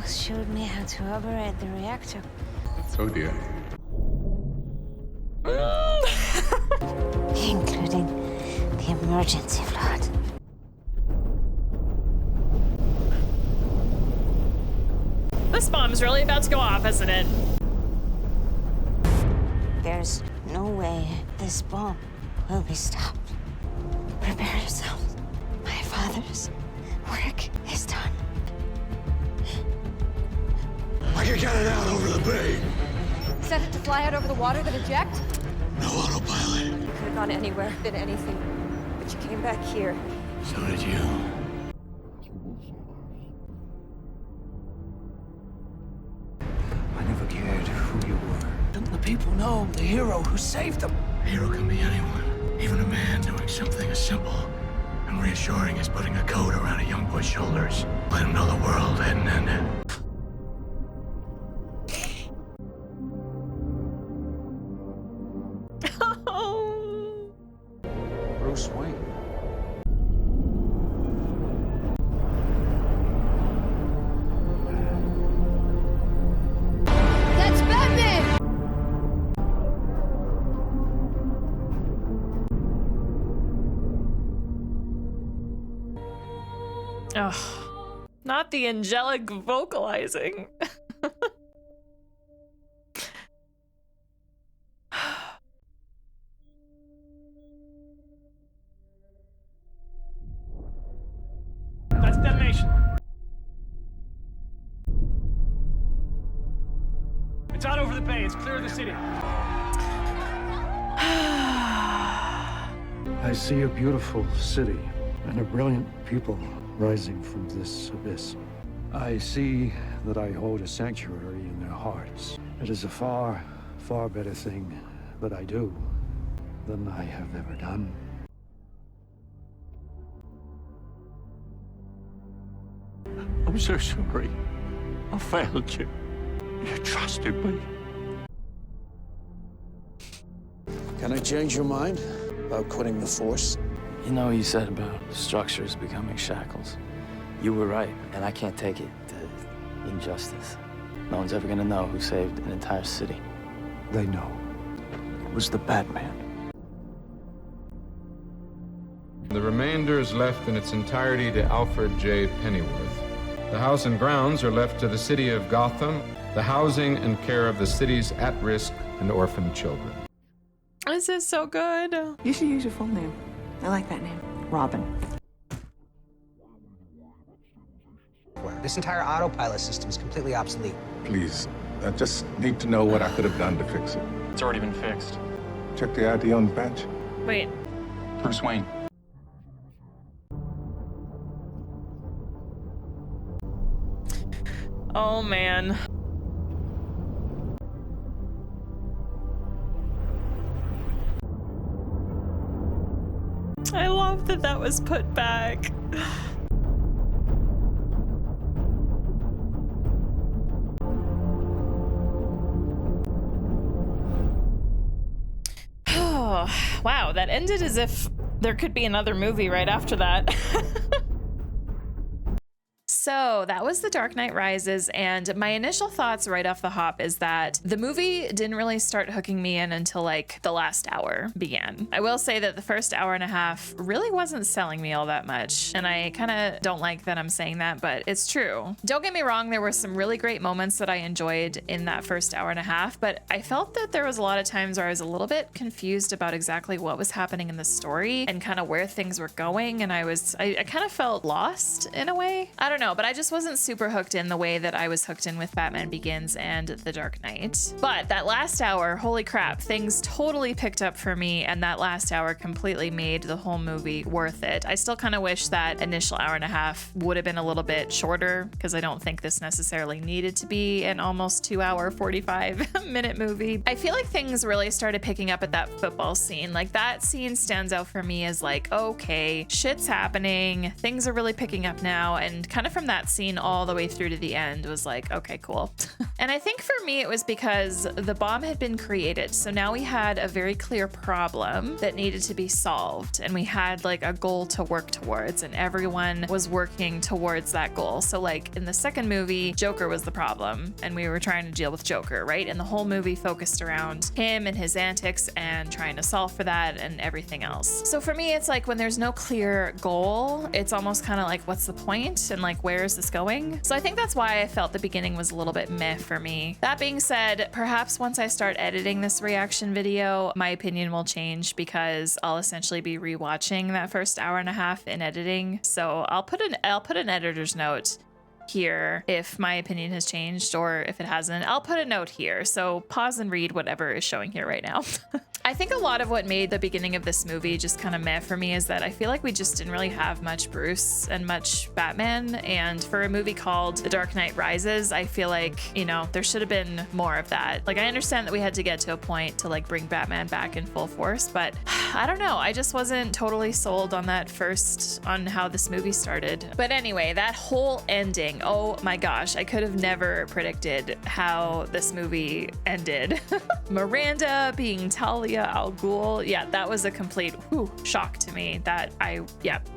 Showed me how to operate the reactor. Oh dear. Including the emergency flood. This bomb's really about to go off, isn't it? There's no way this bomb will be stopped. Prepare yourselves. My father's work is done. I can get it out over the bay. Set it to fly out over the water, then eject? No autopilot. You could have gone anywhere, been anything. But you came back here. So did you. I never cared who you were. Don't the people know the hero who saved them? A hero can be anyone, even a man doing something as simple and reassuring as putting a coat around a young boy's shoulders. Let him know the world hadn't ended. Bruce Wayne. That's Batman! Oh, Not the angelic vocalizing. That's detonation. It's out over the bay. It's clear of the city. I see a beautiful city and a brilliant people rising from this abyss. I see that I hold a sanctuary in their hearts. It is a far, far better thing that I do than I have ever done. I'm so sorry. I failed you. You trusted me. Can I change your mind about quitting the Force? You know what you said about structures becoming shackles. You were right, and I can't take it, the injustice. No one's ever gonna know who saved an entire city. They know. It was the Batman. The remainder is left in its entirety to Alfred J. Pennyworth. The house and grounds are left to the city of Gotham, the housing and care of the city's at-risk and orphan children. This is so good. You should use your full name. I like that name. Robin. This entire autopilot system is completely obsolete. Please, I just need to know what I could have done to fix it. It's already been fixed. Check the ID on the bench. Wait. Bruce Wayne. Oh, man. I love that that was put back. Oh, wow, that ended as if there could be another movie right after that. So that was The Dark Knight Rises, and my initial thoughts right off the hop is that the movie didn't really start hooking me in until like the last hour began. I will say that the first hour and a half really wasn't selling me all that much, and I kind of don't like that I'm saying that, but it's true. Don't get me wrong, there were some really great moments that I enjoyed in that first hour and a half, but I felt that there was a lot of times where I was a little bit confused about exactly what was happening in the story and kind of where things were going, and I kind of felt lost in a way. I don't know, but I just wasn't super hooked in the way that I was hooked in with Batman Begins and The Dark Knight. But that last hour, holy crap, things totally picked up for me, and that last hour completely made the whole movie worth it. I still kind of wish that initial hour and a half would have been a little bit shorter, because I don't think this necessarily needed to be an almost 2-hour, 45-minute movie. I feel like things really started picking up at that football scene. Like, that scene stands out for me as like, okay, shit's happening, things are really picking up now, and kind of from that scene all the way through to the end was like, okay, cool. And I think for me it was because the bomb had been created, so now we had a very clear problem that needed to be solved, and we had like a goal to work towards, and everyone was working towards that goal. So like in the second movie, Joker was the problem, and we were trying to deal with Joker, right? And the whole movie focused around him and his antics and trying to solve for that and everything else. So for me, it's like when there's no clear goal, it's almost kind of like, what's the point? And like, where is this going? So I think that's why I felt the beginning was a little bit meh for me. That being said, perhaps once I start editing this reaction video, my opinion will change, because I'll essentially be rewatching that first hour and a half in editing. So I'll put an editor's note here if my opinion has changed, or if it hasn't, I'll put a note here. So pause and read whatever is showing here right now. I think a lot of what made the beginning of this movie just kind of meh for me is that I feel like we just didn't really have much Bruce and much Batman. And for a movie called The Dark Knight Rises, I feel like, you know, there should have been more of that. Like, I understand that we had to get to a point to like bring Batman back in full force, but I don't know. I just wasn't totally sold on that on how this movie started. But anyway, that whole ending ending. Oh my gosh, I could have never predicted how this movie ended. Miranda being Talia al Ghul. Yeah, that was a complete shock to me. That I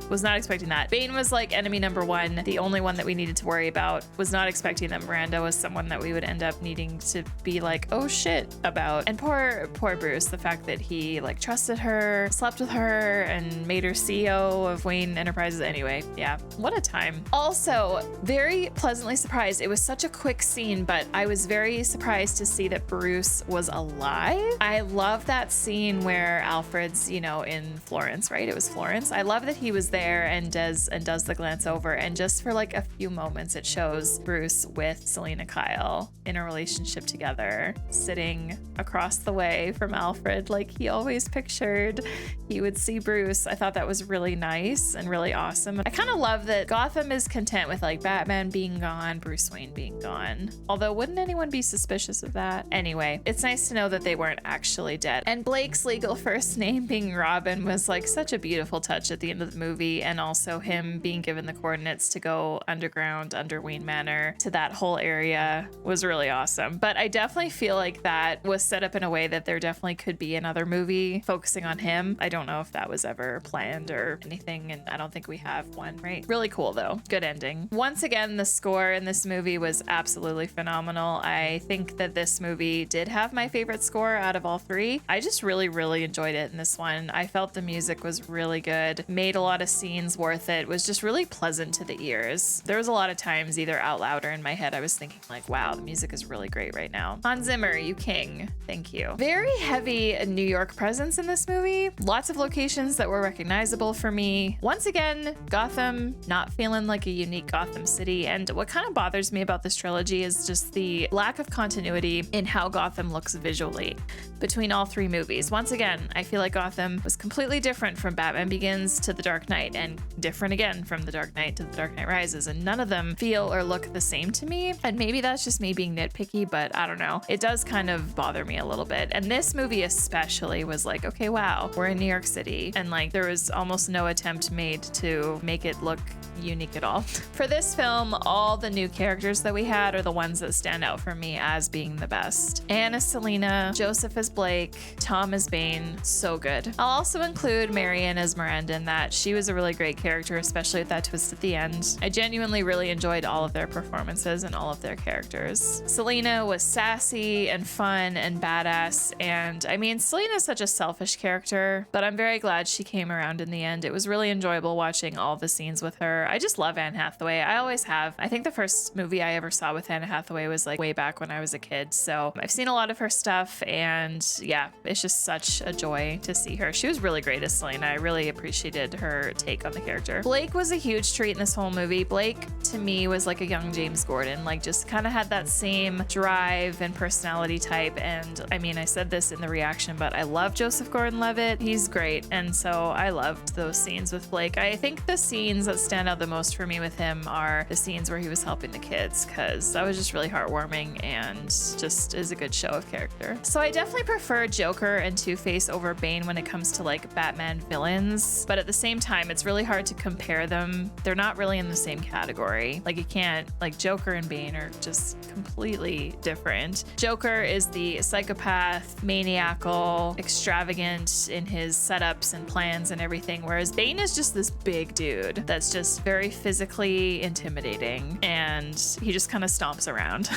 was not expecting that. Bane was like enemy number one, the only one that we needed to worry about. Was not expecting that Miranda was someone that we would end up needing to be like, oh shit about. And poor Bruce, the fact that he like trusted her, slept with her, and made her CEO of Wayne Enterprises. Anyway, yeah, what a time. Also, very pleasantly surprised. It was such a quick scene, but I was very surprised to see that Bruce was alive. I love that scene where Alfred's, you know, in Florence, right? It was Florence. I love that he was there and does the glance over, and just for like a few moments it shows Bruce with Selina Kyle in a relationship together, sitting across the way from Alfred like he always pictured he would see Bruce. I thought that was really nice and really awesome. I kind of love that Gotham is content with like Batman being gone, Bruce Wayne being gone. Although wouldn't anyone be suspicious of that? Anyway, it's nice to know that they weren't actually dead. And Blake's legal first name being Robin was like such a beautiful touch at the end of the movie, and also him being given the coordinates to go underground under Wayne Manor to that whole area was really awesome. But I definitely feel like that was set up in a way that there definitely could be another movie focusing on him. I don't know if that was ever planned or anything, and I don't think we have one, right? Really cool though. Good ending. Once again, the score in this movie was absolutely phenomenal. I think that this movie did have my favorite score out of all three. I just really enjoyed it in this one. I felt the music was really good, made a lot of scenes worth it, was just really pleasant to the ears. There was a lot of times either out loud or in my head I was thinking like, wow, the music is really great right now. Hans Zimmer, you king. Thank you. Very heavy New York presence in this movie. Lots of locations that were recognizable for me. Once again, Gotham not feeling like a unique Gotham City. And what kind of bothers me about this trilogy is just the lack of continuity in how Gotham looks visually between all three movies. Once again, I feel like Gotham was completely different from Batman Begins to The Dark Knight, and different again from The Dark Knight to The Dark Knight Rises, and none of them feel or look the same to me. And maybe that's just me being nitpicky, but I don't know. It does kind of bother me a little bit. And this movie especially was like, okay, wow, we're in New York City, and like there was almost no attempt made to make it look unique at all. For this film, all the new characters that we had are the ones that stand out for me as being the best. Anne as Selina, Joseph as Blake, Tom as Bane, so good. I'll also include Marion as Miranda in that. She was a really great character, especially with that twist at the end. I genuinely really enjoyed all of their performances and all of their characters. Selina was sassy and fun and badass, and I mean, Selina's such a selfish character, but I'm very glad she came around in the end. It was really enjoyable watching all the scenes with her. I just love Anne Hathaway. I always have. I think the first movie I ever saw with Anne Hathaway was like way back when I was a kid. So I've seen a lot of her stuff, and yeah, it's just such a joy to see her. She was really great as Selina. I really appreciated her take on the character. Blake was a huge treat in this whole movie. Blake to me was like a young James Gordon, like just kind of had that same drive and personality type. And I mean, I said this in the reaction, but I love Joseph Gordon-Levitt. He's great. And so I loved those scenes with Blake. I think the scenes that stand out the most for me with him are the scenes where he was helping the kids, because that was just really heartwarming and just is a good show of character. So I definitely prefer Joker and Two-Face over Bane when it comes to like Batman villains, but at the same time, it's really hard to compare them. They're not really in the same category. Like you can't, like Joker and Bane are just completely different. Joker is the psychopath, maniacal, extravagant in his setups and plans and everything, whereas Bane is just this big dude that's just very physically intimidating, and he just kind of stomps around.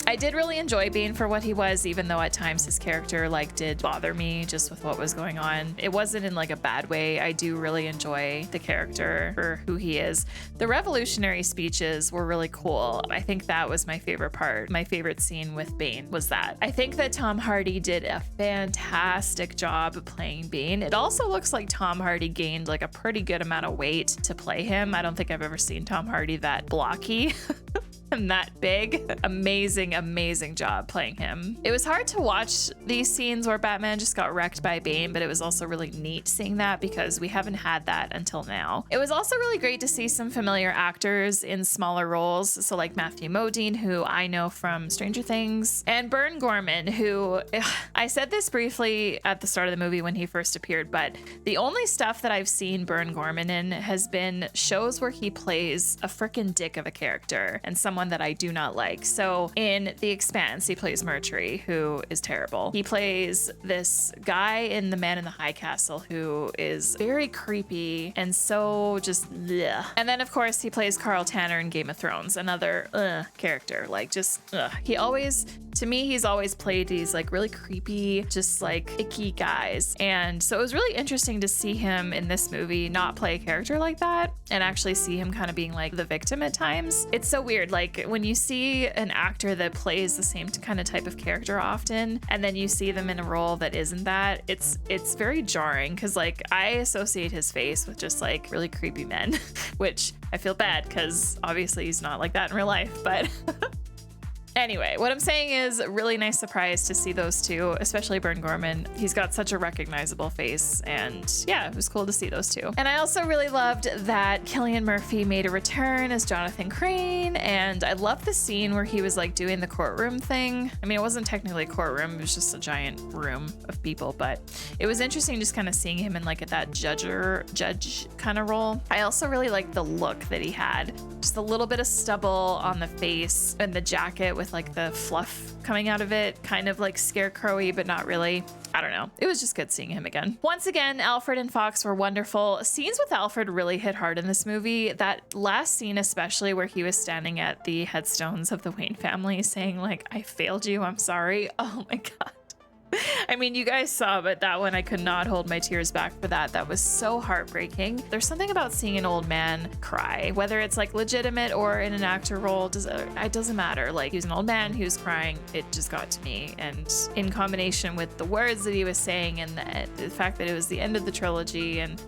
I did really enjoy Bane for what he was, even though at times his character like did bother me just with what was going on. It wasn't in like a bad way. I do really enjoy the character for who he is. The revolutionary speeches were really cool. I think that was my favorite part. My favorite scene with Bane was that. I think that Tom Hardy did a fantastic job playing Bane. It also looks like Tom Hardy gained like a pretty good amount of weight to play him. I don't think I've ever seen Tom Hardy that blocky. and that big. Amazing, amazing job playing him. It was hard to watch these scenes where Batman just got wrecked by Bane, but it was also really neat seeing that because we haven't had that until now. It was also really great to see some familiar actors in smaller roles. So like Matthew Modine, who I know from Stranger Things, and Bern Gorman, who I said this briefly at the start of the movie when he first appeared, but the only stuff that I've seen Bern Gorman in has been shows where he plays a frickin' dick of a character and someone that I do not like. So in The Expanse, he plays Murtry, who is terrible. He plays this guy in The Man in the High Castle who is very creepy and so just bleh. And then of course he plays Carl Tanner in Game of Thrones, another character, like just he always, to me, he's always played these like really creepy, just like icky guys. And so it was really interesting to see him in this movie not play a character like that and actually see him kind of being like the victim at times. It's so weird. Like when you see an actor that plays the same kind of type of character often, and then you see them in a role that isn't that, it's very jarring because like I associate his face with just like really creepy men, which I feel bad because obviously he's not like that in real life, but anyway, what I'm saying is a really nice surprise to see those two, especially Bern Gorman. He's got such a recognizable face, and yeah, it was cool to see those two. And I also really loved that Cillian Murphy made a return as Jonathan Crane, and I loved the scene where he was like doing the courtroom thing. I mean, it wasn't technically a courtroom, it was just a giant room of people, but it was interesting just kind of seeing him in like that judge kind of role. I also really liked the look that he had. Just a little bit of stubble on the face and the jacket with like the fluff coming out of it, kind of like scarecrowy, but not really. I don't know. It was just good seeing him again. Once again, Alfred and Fox were wonderful. Scenes with Alfred really hit hard in this movie. That last scene, especially where he was standing at the headstones of the Wayne family saying like, "I failed you, I'm sorry." Oh my God. I mean, you guys saw, but that one I could not hold my tears back for that. That was so heartbreaking. There's something about seeing an old man cry, whether it's like legitimate or in an actor role, it doesn't matter. Like, he was an old man who was crying. It just got to me. And in combination with the words that he was saying and the fact that it was the end of the trilogy, and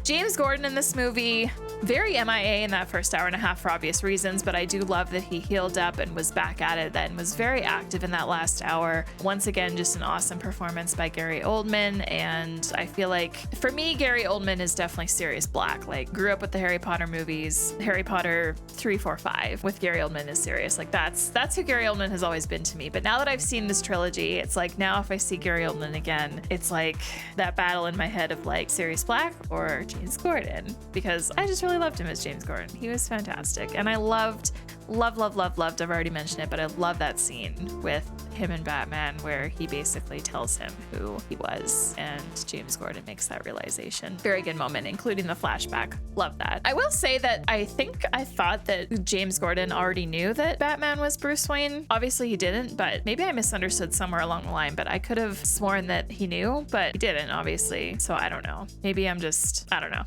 James Gordon in this movie, very MIA in that first hour and a half for obvious reasons, but I do love that he healed up and was back at it then, was very active in that last hour. Once again, just an awesome performance by Gary Oldman, and I feel like, for me, Gary Oldman is definitely Sirius Black. Like, grew up with the Harry Potter movies, Harry Potter 3, 4, 5, with Gary Oldman as Sirius. Like, that's who Gary Oldman has always been to me. But now that I've seen this trilogy, it's like, now if I see Gary Oldman again, it's like that battle in my head of like Sirius Black or James Gordon, because I just really loved him as James Gordon. He was fantastic. And I loved, I've already mentioned it, but I love that scene with him and Batman where he basically tells him who he was, and James Gordon makes that realization. Very good moment, including the flashback. Love that. I will say that I thought that James Gordon already knew that Batman was Bruce Wayne. Obviously he didn't, but maybe I misunderstood somewhere along the line, but I could have sworn that he knew, but he didn't, obviously. So I don't know. Maybe I'm just, I don't know.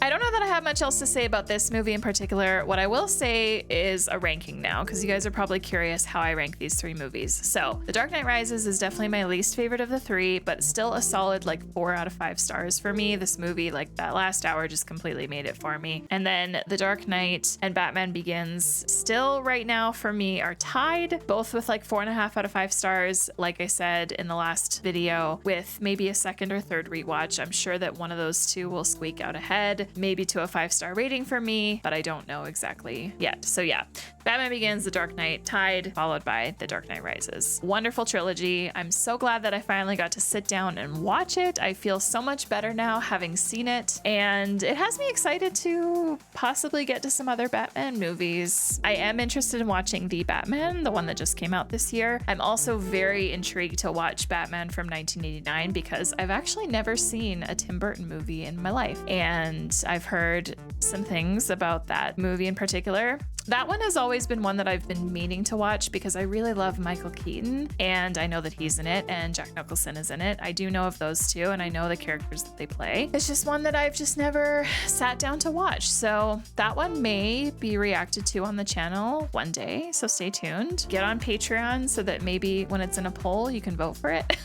I don't know that I have much else to say about this movie in particular. What I will say is a ranking now, because you guys are probably curious how I rank these three movies. So The Dark Knight Rises is definitely my least favorite of the three, but still a solid like 4 out of 5 stars for me. This movie, like that last hour, just completely made it for me. And then The Dark Knight and Batman Begins still right now for me are tied, both with like 4.5 out of 5 stars. Like I said in the last video, with maybe a second or third rewatch, I'm sure that one of those two will squeak out ahead, maybe to a 5-star rating for me, but I don't know exactly yet. So yeah, Batman Begins, The Dark Knight tied, followed by The Dark Knight Rises. Wonderful trilogy. I'm so glad that I finally got to sit down and watch it. I feel so much better now having seen it, and it has me excited to possibly get to some other Batman movies. I am interested in watching The Batman, the one that just came out this year. I'm also very intrigued to watch Batman from 1989 because I've actually never seen a Tim Burton movie in my life, and I've heard some things about that movie in particular. That one has always been one that I've been meaning to watch because I really love Michael Keaton, and I know that he's in it and Jack Nicholson is in it. I do know of those two, and I know the characters that they play. It's just one that I've just never sat down to watch. So that one may be reacted to on the channel one day, so stay tuned. Get on Patreon so that maybe when it's in a poll, you can vote for it.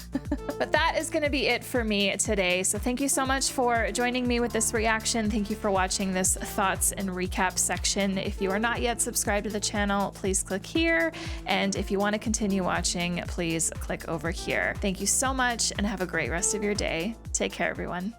But that is going to be it for me today. So thank you so much for joining me with this reaction. Thank you for watching this thoughts and recap section. If you are not yet yet subscribed to the channel, please click here. And if you want to continue watching, please click over here. Thank you so much and have a great rest of your day. Take care, everyone.